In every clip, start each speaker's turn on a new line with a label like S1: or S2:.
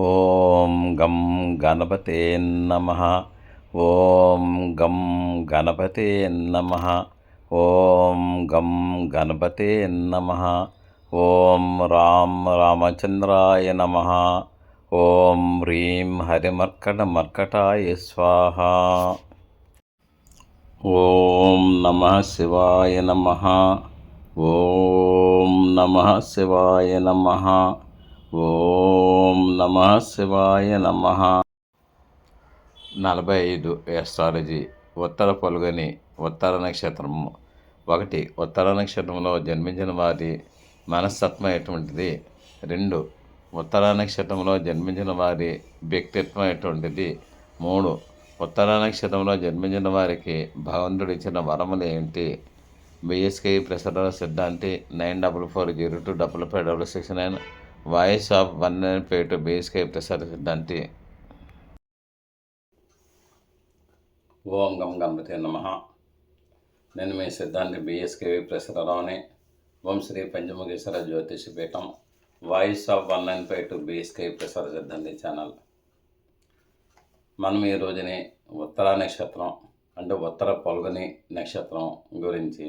S1: ఓం గం గణపతే నమః. ఓం గం గణపతే నమః. ఓం గం గణపతే నమః. ఓం రామచంద్రాయ నమః. ఓం హ్రీం హరిమర్కటమర్కటాయ స్వాహ. ఓం నమః శివాయ నమః. ఓం నమః శివాయ నమః. ఓం నమః శివాయ నమః. 45 ఎస్ట్రాలజీ. ఉత్తర పొల్గని ఉత్తర నక్షత్రము. 1. ఉత్తర నక్షత్రంలో జన్మించిన వారి మనస్తత్వం ఎటువంటిది? 2. ఉత్తర నక్షత్రంలో జన్మించిన వారి వ్యక్తిత్వం ఎటువంటిది? 3. ఉత్తర నక్షత్రంలో జన్మించిన వారికి భగవంతుడు ఇచ్చిన వరములు ఏంటి? బిఎస్కే ప్రసార సిద్ధాంతి 9440255569 వాయిస్ ఆఫ్ 195 బిఎస్కే ప్రసార సిద్ధాంతి. ఓం గం గణపతే నమః. నేను మీ సిద్ధాంతి బిఎస్కే ప్రసారరావుని. ఓం శ్రీ పంచముఖేశ్వర జ్యోతిష పీఠం వాయిస్ ఆఫ్ 195 బిఎస్కే ప్రసార సిద్ధాంతి ఛానల్. మనం ఈ రోజుని ఉత్తర నక్షత్రం అంటే ఉత్తర పొల్గని నక్షత్రం గురించి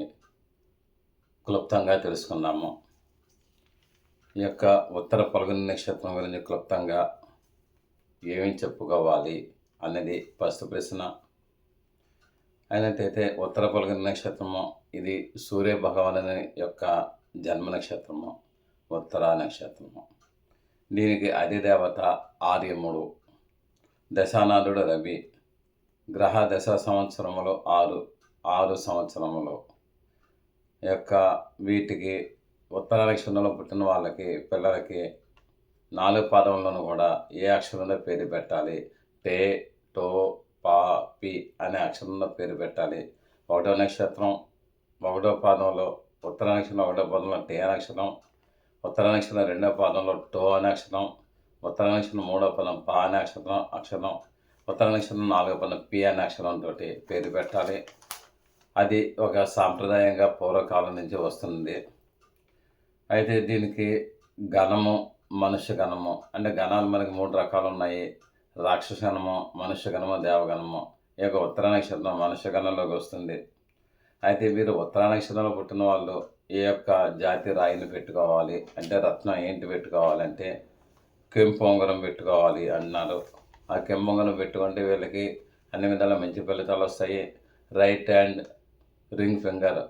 S1: క్లుప్తంగా తెలుసుకుందాము. ఈ యొక్క ఉత్తర పొల్గని నక్షత్రం గురించి క్లుప్తంగా ఏమి చెప్పుకోవాలి అనేది ఫస్ట్ ప్రశ్న. అయినట్టయితే ఉత్తర పొల్గని నక్షత్రము ఇది సూర్య భగవానుని యొక్క జన్మ నక్షత్రము, ఉత్తర నక్షత్రము. దీనికి అధిదేవత ఆర్యముడు, దశానాథుడు రవి. గ్రహ దశ సంవత్సరములు 6 సంవత్సరములు యొక్క వీటికి ఉత్తర నక్షత్రంలో పుట్టిన వాళ్ళకి పిల్లలకి 4 పాదములను కూడా ఏ అక్షరంలో పేరు పెట్టాలి? టే, టో, పా, పి అనే అక్షరంలో పేరు పెట్టాలి. 1వ నక్షత్రం 1వ పాదంలో, ఉత్తర నక్షత్రం 1వ పాదంలో టే అనే అక్షరం, ఉత్తర నక్షత్రం 2వ పాదంలో టో అనే అక్షరం, ఉత్తర నక్షత్రం 3వ పదం పా అనే అక్షరం, ఉత్తర నక్షత్రం 4వ పదం పి అనే అక్షరంతో పేరు పెట్టాలి. అది ఒక సాంప్రదాయంగా పూర్వకాలం నుంచి వస్తుంది. అయితే దీనికి గణము, మనుష్య గణము అంటే గణాలు మనకి 3 రకాలు ఉన్నాయి. రాక్షస గణము, మనుష్య గణము, దేవగణము. ఈ యొక్క ఉత్తర నక్షత్రం మనుష్య గణంలోకి వస్తుంది. అయితే వీరు ఉత్తర నక్షత్రంలో పుట్టిన వాళ్ళు ఈ యొక్క జాతి రాయిని పెట్టుకోవాలి అంటే రత్నం ఏంటి పెట్టుకోవాలంటే కెంపు ఉంగరం పెట్టుకోవాలి అన్నారు. ఆ కెంపు ఉంగరం పెట్టుకుంటే వీళ్ళకి అన్ని విధాల మంచి ఫలితాలు వస్తాయి. రైట్ హ్యాండ్ రింగ్ ఫింగర్,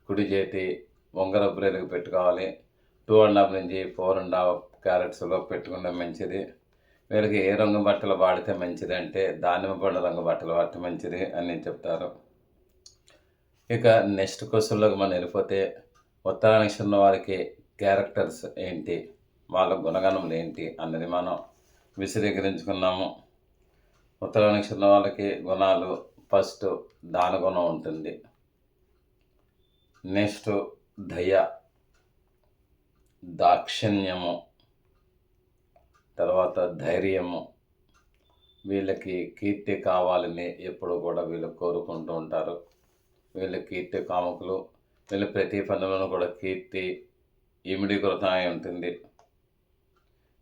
S1: కుడి చేతి ఉంగర బ్రేలుకి పెట్టుకోవాలి. 2.5 నుంచి 4.5 క్యారెట్స్లో పెట్టుకుంటే మంచిది. వీళ్ళకి ఏ రంగు బట్టలు వాడితే మంచిది అంటే దానిమ్మ పండు రంగు బట్టలు వాడితే మంచిది అని చెప్తారు. ఇక నెక్స్ట్ క్వశ్చన్లోకి మనం వెళ్ళిపోతే ఉత్తర నక్షత్రం వారికి క్యారెక్టర్స్ ఏంటి, వాళ్ళ గుణగణములు ఏంటి అన్నది మనం విశదీకరించుకున్నాము. ఉత్తర నక్షత్రం వాళ్ళకి గుణాలు ఫస్ట్ దాన గుణం ఉంటుంది. నెక్స్ట్ దయ, దాక్షిణ్యము, తర్వాత ధైర్యము. వీళ్ళకి కీర్తి కావాలని ఎప్పుడు కూడా వీళ్ళు కోరుకుంటూ ఉంటారు. వీళ్ళు కీర్తి కాముకులు. వీళ్ళ ప్రతి పనులను కూడా కీర్తి ఇమిడీకృతమై ఉంటుంది.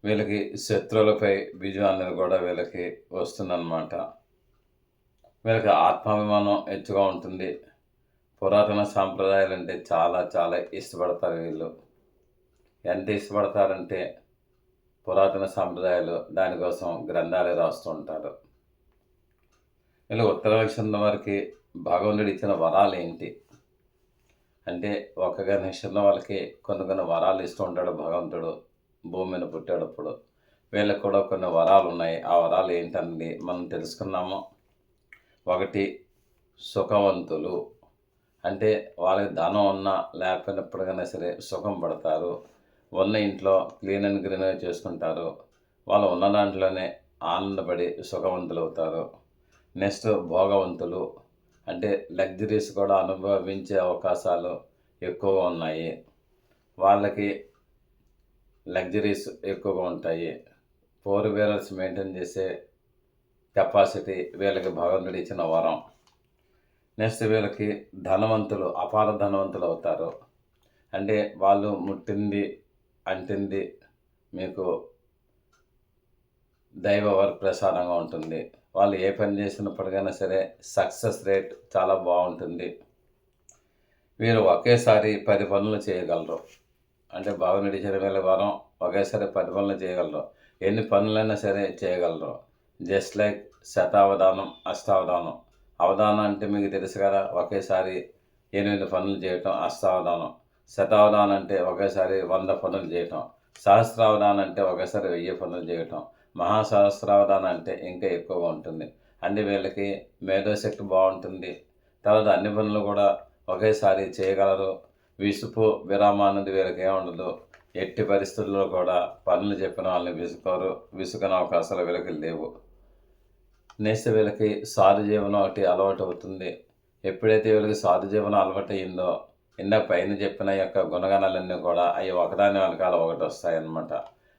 S1: వీళ్ళకి శత్రువులపై విజయం అనేది కూడా వీళ్ళకి వస్తుందన్నమాట. వీళ్ళకి ఆత్మాభిమానం ఎక్కువగా ఉంటుంది. పురాతన సాంప్రదాయాలు అంటే చాలా చాలా ఇష్టపడతారు వీళ్ళు. ఎంత ఇష్టపడతారంటే పురాతన సాంప్రదాయాలు దానికోసం గ్రంథాలే రాస్తూ ఉంటారు. వీళ్ళు ఉత్తర నక్షత్రం వారికి భగవంతుడు ఇచ్చిన వరాలు ఏంటి అంటే ఒక్క నక్షత్రం వాళ్ళకి కొన్ని వరాలు ఇస్తూ ఉంటాడు భగవంతుడు భూమి మీద పుట్టేటప్పుడు. వీళ్ళకి కూడా కొన్ని వరాలు ఉన్నాయి. ఆ వరాలు ఏంటన్నది మనం తెలుసుకున్నాము. 1 సుఖవంతులు అంటే వాళ్ళకి ధనం ఉన్నా లేకపోయినప్పటికైనా సరే సుఖం పడతారు. ఉన్న ఇంట్లో క్లీన్ అండ్ గ్రీన్గా చేసుకుంటారు. వాళ్ళు ఉన్న దాంట్లోనే ఆనందపడి సుఖవంతులు అవుతారు. నెక్స్ట్ భోగవంతులు అంటే లగ్జరీస్ కూడా అనుభవించే అవకాశాలు ఎక్కువగా ఉన్నాయి. వాళ్ళకి లగ్జరీస్ ఎక్కువగా ఉంటాయి. 4 వీలర్స్ మెయింటైన్ చేసే కెపాసిటీ వీళ్ళకి భగవంతుడు ఇచ్చిన వరం. నెక్స్ట్ వీళ్ళకి ధనవంతులు, అపార ధనవంతులు అవుతారు. అంటే వాళ్ళు ముట్టింది అంటింది మీకు దైవ వరప్రసాదంగా ఉంటుంది. వాళ్ళు ఏ పని చేసినప్పటికైనా సరే సక్సెస్ రేట్ చాలా బాగుంటుంది. వీరు ఒకేసారి 10 పనులు చేయగలరు. అంటే బాగా నడిచిన వేళ వారం ఒకేసారి 10 పనులు చేయగలరు. ఎన్ని పనులైనా సరే చేయగలరు. జస్ట్ లైక్ శతావధానం, అష్టావధానం. అవధానం అంటే మీకు తెలుసు కదా, ఒకేసారి 8 పనులు చేయటం అష్టావధానం. శతావధానం అంటే ఒకేసారి 100 పనులు చేయటం. సహస్రావధానం అంటే ఒకేసారి 1000 పనులు చేయటం. మహాసహస్రావధానం అంటే ఇంకా ఎక్కువగా ఉంటుంది. అంటే వీళ్ళకి మేధోశక్తి బాగుంటుంది. తర్వాత అన్ని పనులు కూడా ఒకేసారి చేయగలరు. విసుపు విరామం అనేది వీళ్ళకి ఏముండదు. ఎట్టి పరిస్థితుల్లో కూడా పనులు చెప్పిన వాళ్ళని విసుకని అవకాశాలు వీళ్ళకి లేవు. నెక్స్ట్ వీళ్ళకి సాధు జీవనం ఒకటి అలవాటు అవుతుంది. ఎప్పుడైతే వీళ్ళకి సాధు జీవనం అలవాటు అయ్యిందో ఇందాక పైన చెప్పిన యొక్క గుణగణాలన్నీ కూడా అవి ఒకదాని వెనకాల ఒకటి వస్తాయన్నమాట.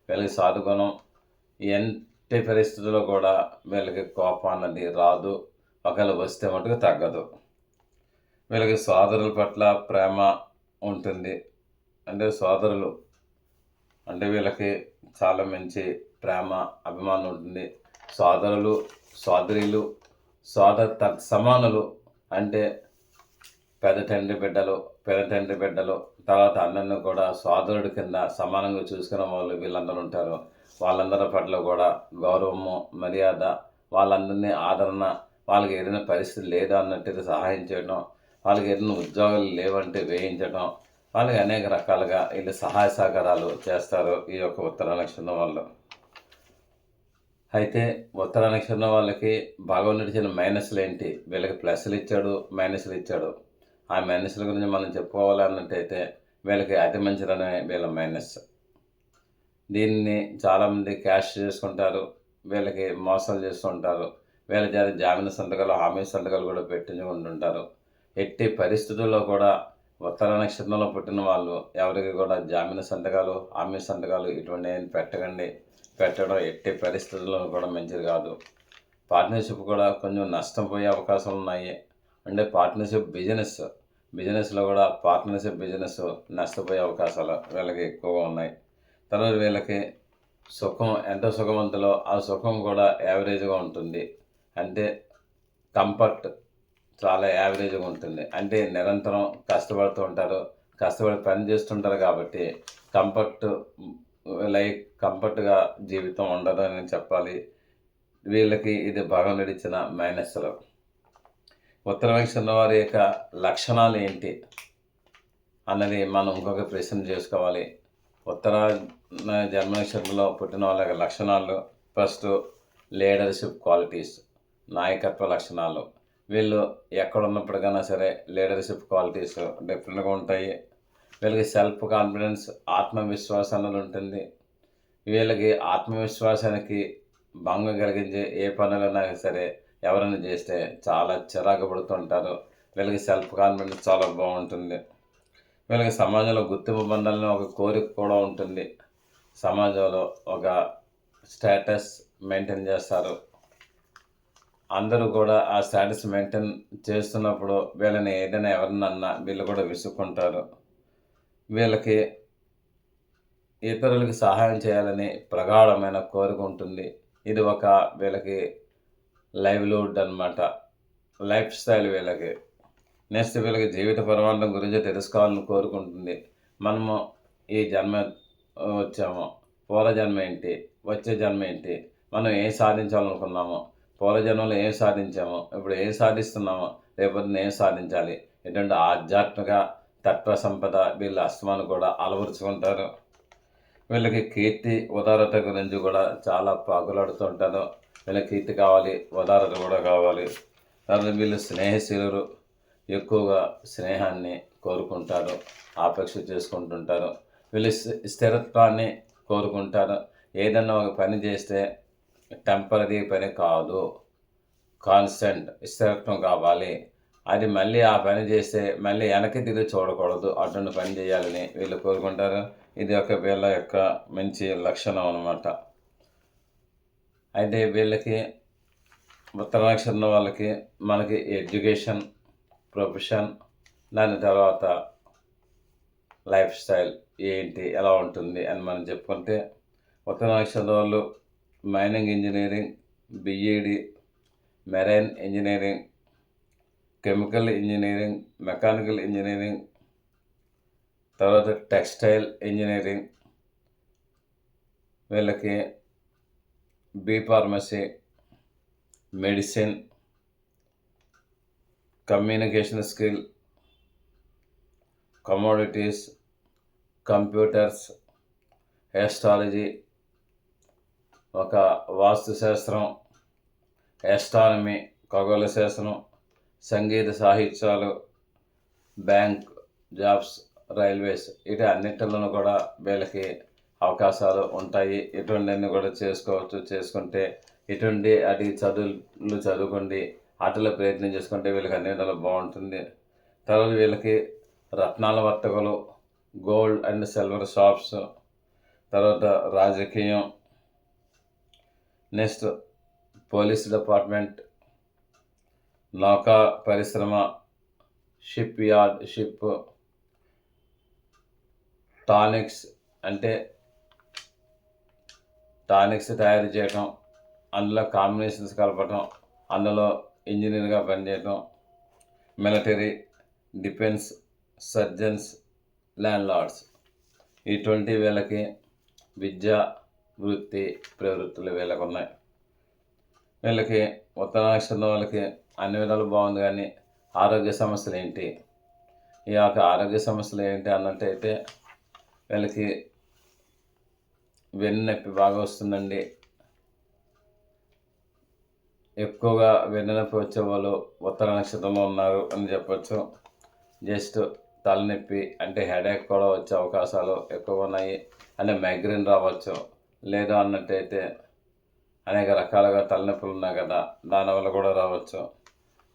S1: వీళ్ళకి సాధు గుణం ఎట్టి పరిస్థితుల్లో కూడా వీళ్ళకి కోపం అన్నది రాదు. ఒకవేళ వస్తే మటుకు తగ్గదు. వీళ్ళకి సోదరుల పట్ల ప్రేమ ఉంటుంది. అంటే సోదరులు అంటే వీళ్ళకి చాలా మంచి ప్రేమ అభిమానం ఉంటుంది. సోదరులు సోదరీలు సమానులు అంటే పెద్ద తండ్రి బిడ్డలు తర్వాత అన్నను కూడా సోదరుడి కింద సమానంగా చూసుకునే వాళ్ళు వీళ్ళందరూ ఉంటారు. వాళ్ళందరి పట్ల కూడా గౌరవము, మర్యాద, వాళ్ళందరినీ ఆదరణ, వాళ్ళకి ఏదైనా పరిస్థితి లేదా అన్నట్టు సహాయం చేయడం, వాళ్ళకి ఏదైనా ఉద్యోగాలు లేవంటే వేయించడం, వాళ్ళకి అనేక రకాలుగా వీళ్ళు సహాయ సహకారాలు చేస్తారు ఈ యొక్క ఉత్తర నక్షత్రం వాళ్ళు. అయితే ఉత్తర నక్షత్రం వాళ్ళకి భగవంతుడు ఇచ్చిన మైనస్లు ఏంటి? వీళ్ళకి ప్లస్లు ఇచ్చాడు, మైనస్లు ఇచ్చాడు. ఆ మైనస్ల గురించి మనం చెప్పుకోవాలన్నట్టయితే వీళ్ళకి అతి మంచిదనే వీళ్ళ మైనస్. దీన్ని చాలామంది క్యాష్ చేసుకుంటారు. వీళ్ళకి మోసాలు చేస్తుంటారు. వీళ్ళ చేత జామీను సంతకాలు, హామీ సంతకాలు కూడా పెట్టించుకుంటుంటారు. ఎట్టి పరిస్థితుల్లో కూడా ఉత్తర నక్షత్రంలో పుట్టిన వాళ్ళు ఎవరికి కూడా జామీను సంతకాలు, హామీ సంతకాలు ఇటువంటి పెట్టడం ఎట్టి పరిస్థితుల్లో కూడా మంచిది కాదు. పార్ట్నర్షిప్ కూడా కొంచెం నష్టం పోయే అవకాశాలు ఉన్నాయి. అంటే పార్ట్నర్షిప్ బిజినెస్లో కూడా బిజినెస్ నష్టపోయే అవకాశాలు వీళ్ళకి ఎక్కువగా ఉన్నాయి. తర్వాత వీళ్ళకి సుఖం ఎంత సుఖవంతులో ఆ సుఖం కూడా యావరేజ్గా ఉంటుంది. అంటే కంఫర్ట్ చాలా యావరేజ్గా ఉంటుంది. అంటే నిరంతరం కష్టపడుతూ ఉంటారు, కష్టపడి పని చేస్తుంటారు కాబట్టి కంఫర్ట్గా జీవితం ఉండదు అని చెప్పాలి. వీళ్ళకి ఇది భగవంతుడు ఇచ్చిన మైనస్లు. ఉత్తర నక్షత్రం వారి యొక్క లక్షణాలు ఏంటి అన్నది మనం ఇంకొక ప్రశ్న చేసుకోవాలి. ఉత్తర జన్మ నక్షత్రంలో పుట్టిన వాళ్ళ యొక్క లక్షణాలు ఫస్ట్ లీడర్షిప్ క్వాలిటీస్, నాయకత్వ లక్షణాలు. వీళ్ళు ఎక్కడున్నప్పటికైనా సరే లీడర్షిప్ క్వాలిటీస్ డిఫరెంట్గా ఉంటాయి. వీళ్ళకి సెల్ఫ్ కాన్ఫిడెన్స్, ఆత్మవిశ్వాసం అన్నది ఉంటుంది. వీళ్ళకి ఆత్మవిశ్వాసానికి భంగం కలిగించే ఏ పనులైనా సరే ఎవరైనా చేస్తే చాలా చిరాకు పడుతుంటారు. వీళ్ళకి సెల్ఫ్ కాన్ఫిడెన్స్ చాలా బాగుంటుంది. వీళ్ళకి సమాజంలో గుర్తింపు పొందాలని ఒక కోరిక కూడా ఉంటుంది. సమాజంలో ఒక స్టేటస్ మెయింటైన్ చేస్తారు. అందరూ కూడా ఆ స్టేటస్ మెయింటైన్ చేస్తున్నప్పుడు వీళ్ళని ఏదైనా ఎవరినన్నా వీళ్ళు కూడా విసుక్కుంటారు. వీళ్ళకి ఇతరులకి సహాయం చేయాలని ప్రగాఢమైన కోరిక ఉంటుంది. ఇది ఒక వీళ్ళకి లైవ్లీహుడ్ అన్నమాట, లైఫ్ స్టైల్ వీళ్ళకి. నెక్స్ట్ వీళ్ళకి జీవిత పరమార్థం గురించి తెలుసుకోవాలని కోరుకుంటుంది. మనము ఈ జన్మ వచ్చాము, పూర్వజన్మ ఏంటి, వచ్చే జన్మ ఏంటి, మనం ఏం సాధించాలనుకున్నాము, పూర్వజన్మలో ఏం సాధించాము, ఇప్పుడు ఏం సాధిస్తున్నాము, రేపొద్దున ఏం సాధించాలి, ఇటువంటి ఆధ్యాత్మిక తత్వ సంపద వీళ్ళ అస్తమాను కూడా అలవరుచుకుంటారు. వీళ్ళకి కీర్తి ఉదారత గురించి కూడా చాలా పాకులాడుతుంటారు. వీళ్ళకి కీర్తి కావాలి, ఉదారత కూడా కావాలి. తర్వాత వీళ్ళు స్నేహశీలురు, ఎక్కువగా స్నేహాన్ని కోరుకుంటారు, ఆపేక్ష చేసుకుంటుంటారు. వీళ్ళు స్థిరత్వాన్ని కోరుకుంటారు. ఏదన్నా ఒక పని చేస్తే టెంపరీ పని కాదు, కాన్స్టెంట్ స్థిరత్వం కావాలి. అది మళ్ళీ ఆ పని చేస్తే మళ్ళీ వెనక్కి తిరిగి చూడకూడదు, అటువంటి పని చేయాలని వీళ్ళు కోరుకుంటారు. ఇది ఒక వీళ్ళ యొక్క మంచి లక్షణం అన్నమాట. అయితే వీళ్ళకి ఉత్తర నక్షత్రం వాళ్ళకి మనకి ఎడ్యుకేషన్, ప్రొఫెషన్, దాని తర్వాత లైఫ్ స్టైల్ ఏంటి ఎలా ఉంటుంది అని మనం చెప్పుకుంటే, ఉత్తర నక్షత్రం వాళ్ళు mining engineering, BEd, marine engineering, chemical engineering, mechanical engineering, తర్వాత టెక్స్టైల్ ఇంజనీరింగ్, వీళ్ళకి B pharmacy, medicine, communication skill, commodities, computers, astrology, ఒక వాస్తుశాస్త్రం, ఎస్ట్రానమీ, ఖగోళ శాస్త్రం, సంగీత సాహిత్యాలు, బ్యాంక్ జాబ్స్, రైల్వేస్, ఇటు అన్నింటిలోనూ కూడా వీళ్ళకి అవకాశాలు ఉంటాయి. ఇటువంటివన్నీ కూడా చేసుకుంటే ఇటువంటి అటు చదువులు చదువుకోండి, ఆటలో ప్రయత్నం చేసుకుంటే వీళ్ళకి అన్ని విధాలు బాగుంటుంది. తర్వాత వీళ్ళకి రత్నాల వర్తకులు, గోల్డ్ అండ్ సిల్వర్ షాప్స్, తర్వాత రాజకీయం, నెక్స్ట్ పోలీస్ డిపార్ట్మెంట్, నౌకా పరిశ్రమ, షిప్ యార్డ్, టానిక్స్ అంటే టానిక్స్ తయారు చేయటం, అందులో కాంబినేషన్స్ కలపటం, అందులో ఇంజనీర్గా పనిచేయటం, military, defence, surgeons, landlords, ఇటువంటి వీళ్ళకి విద్యా వృత్తి ప్రవృత్తులు వీళ్ళకు ఉన్నాయి. వీళ్ళకి ఉత్తర నక్షత్రం వాళ్ళకి అన్ని విధాలు బాగుంది. కానీ ఆరోగ్య సమస్యలు ఏంటి, ఈ యొక్క ఆరోగ్య సమస్యలు ఏంటి అన్నట్టయితే వీళ్ళకి వెన్నునొప్పి బాగా వస్తుందండి. ఎక్కువగా వెన్నునొప్పి వచ్చే వాళ్ళు ఉత్తర నక్షత్రంలో ఉన్నారు అని చెప్పచ్చు. జస్ట్ తలనొప్పి అంటే హెడేక్ కూడా వచ్చే అవకాశాలు ఎక్కువ ఉన్నాయి. అంటే మైగ్రేన్ రావచ్చు, లేదా అన్నట్టయితే అనేక రకాలుగా తలనొప్పులు ఉన్నాయి కదా, దానివల్ల కూడా రావచ్చు.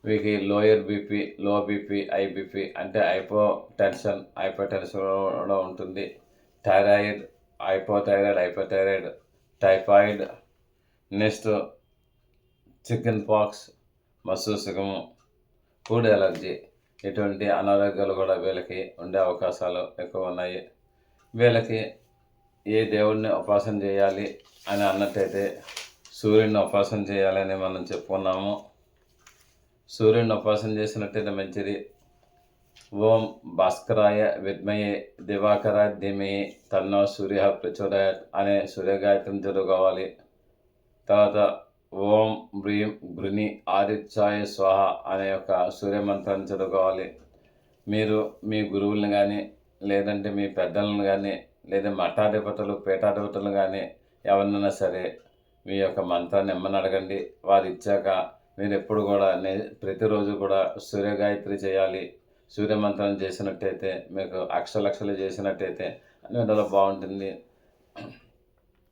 S1: వీరికి lower BP, low BP, high BP అంటే హైపర్ టెన్షన్ కూడా ఉంటుంది. Thyroid, hypothyroid, typhoid, next chicken pox, మసూసకము, ఫుడ్ ఎలర్జీ, ఇటువంటి అనారోగ్యాలు కూడా వీళ్ళకి ఉండే అవకాశాలు ఎక్కువ ఉన్నాయి. వీళ్ళకి ఏ దేవుడిని ఉపాసన చేయాలి అని అన్నట్టయితే సూర్యుడిని ఉపాసన చేయాలని మనం చెప్పుకున్నాము. సూర్యుడిని ఉపాసన చేసినట్టయితే మంచిది. ఓం భాస్కరాయ విద్మయే దివాకరాయ ధీమహి తన్నో సూర్య ప్రచోదయాత్ అనే సూర్యగాయత్రం చదువుకోవాలి. తర్వాత ఓం బ్రీం గృని ఆదిత్యాయ స్వాహ అనే యొక్క సూర్యమంత్రాన్ని చదువుకోవాలి. మీరు మీ గురువులను కానీ, లేదంటే మీ పెద్దలను కానీ, లేదా మఠాధిపతులు, పీఠాధిపతులను కానీ ఎవరినైనా సరే మీ యొక్క మంత్రాన్ని ఇమ్మని అడగండి. వారు ఇచ్చాక మీరు ఎప్పుడు కూడా ప్రతిరోజు కూడా సూర్యగాయత్రి చేయాలి. సూర్యమంత్రం చేసినట్టయితే మీకు అక్షలక్షలు చేసినట్టయితే అన్ని విధాలు బాగుంటుంది.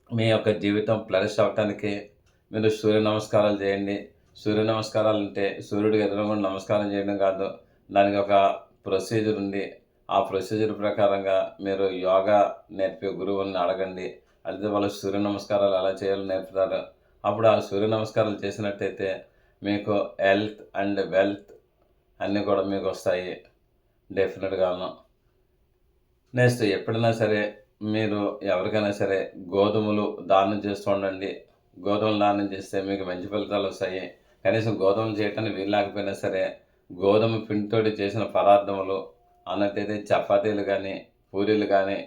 S1: మీ యొక్క జీవితం ఫ్లరిష్ అవ్వటానికి మీరు సూర్య నమస్కారాలు చేయండి. సూర్య నమస్కారాలు అంటే సూర్యుడికి ఎదురుగుండా నమస్కారం చేయడం కాదు, దానికి ఒక ప్రొసీజర్ ఉంది. ఆ ప్రొసీజర్ ప్రకారంగా మీరు యోగా నేర్పే గురువుల్ని అడగండి. అయితే వాళ్ళు సూర్య నమస్కారాలు ఎలా చేయాలో నేర్పుతారు. అప్పుడు ఆ సూర్య నమస్కారాలు చేసినట్టయితే మీకు హెల్త్ అండ్ వెల్త్ అన్నీ కూడా మీకు వస్తాయి డెఫినెట్గాను. నెక్స్ట్ ఎప్పుడైనా సరే మీరు ఎవరికైనా సరే గోధుమలు దానం చేస్తూ ఉండండి. గోధుమలు దానం చేస్తే మీకు మంచి ఫలితాలు వస్తాయి. కనీసం గోధుమలు చేయటానికి వీల్లేకపోయినా సరే గోధుమ పిండితోటి చేసిన పదార్థములు అన్నట్టయితే చపాతీలు కానీ, పూరీలు కానీ,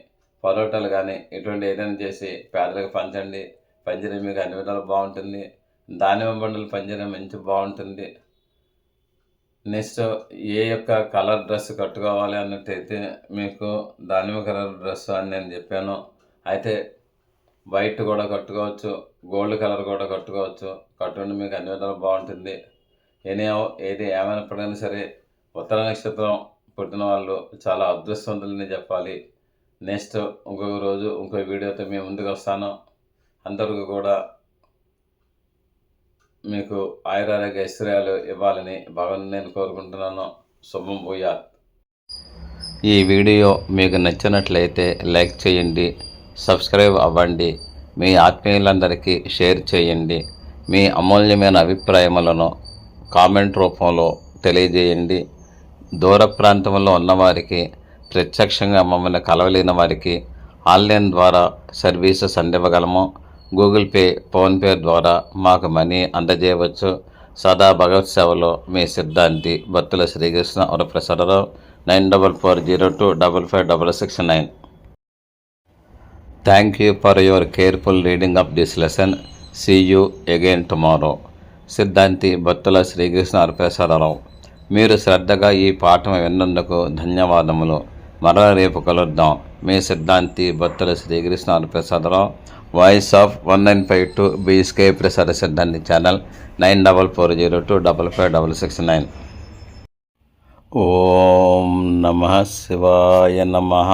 S1: పరోటాలు కానీ ఇటువంటి ఏదైనా చేసి పేదలకు పంచండి. పంచడం మీకు అన్ని విధాలు బాగుంటుంది. దానిమ్మ బండలు పంచడం మంచి బాగుంటుంది. నెక్స్ట్ ఏ యొక్క కలర్ డ్రెస్ కట్టుకోవాలి అన్నట్టయితే మీకు దానిమ్మ కలర్ డ్రెస్ అని నేను చెప్పాను. అయితే వైట్ కూడా కట్టుకోవచ్చు, గోల్డ్ కలర్ కూడా కట్టుకోవచ్చు. కట్టుకుంటే మీకు అన్ని విధాలు బాగుంటుంది. ఏది ఏమైనప్పటికైనా సరే ఉత్తర నక్షత్రం పుట్టిన వాళ్ళు చాలా అదృష్టవంతులని చెప్పాలి. నెక్స్ట్ ఇంకొక రోజు ఇంకో వీడియోతో మేము ముందుకు వస్తాను. అందరికీ కూడా మీకు ఆయురారోగ్య ఐశ్వర్యాలు ఇవ్వాలని భగవాన్ నేను కోరుకుంటున్నాను. శుభం భూయాత్. ఈ వీడియో మీకు నచ్చినట్లయితే లైక్ చేయండి, సబ్స్క్రైబ్ అవ్వండి, మీ ఆత్మీయులందరికీ షేర్ చేయండి. మీ అమూల్యమైన అభిప్రాయములను కామెంట్ రూపంలో తెలియజేయండి. దూర ప్రాంతంలో ఉన్నవారికి, ప్రత్యక్షంగా మమ్మల్ని కలవలేని వారికి ఆన్లైన్ ద్వారా సర్వీసెస్ అందివ్వగలము. గూగుల్ పే, ఫోన్పే ద్వారా మాకు మనీ అందజేయవచ్చు. సదా భగవత్ సేవలో మీ సిద్ధాంతి Battula Srikrishna Varaprasad Rao. 9440255669. Thank you for your careful reading of this lesson. See you again tomorrow. సిద్ధాంతి బత్తుల శ్రీకృష్ణ వరప్రసాదరావు. మీరు శ్రద్ధగా ఈ పాఠం విన్నందుకు ధన్యవాదములు. మరల రేపు కలుద్దాం. మీ సిద్ధాంతి Battula Srikrishna Varaprasadarao. Voice of 1952 BSK ప్రసాద సిద్ధాంతి ఛానల్ 9440255669. ఓం నమః శివాయ నమః.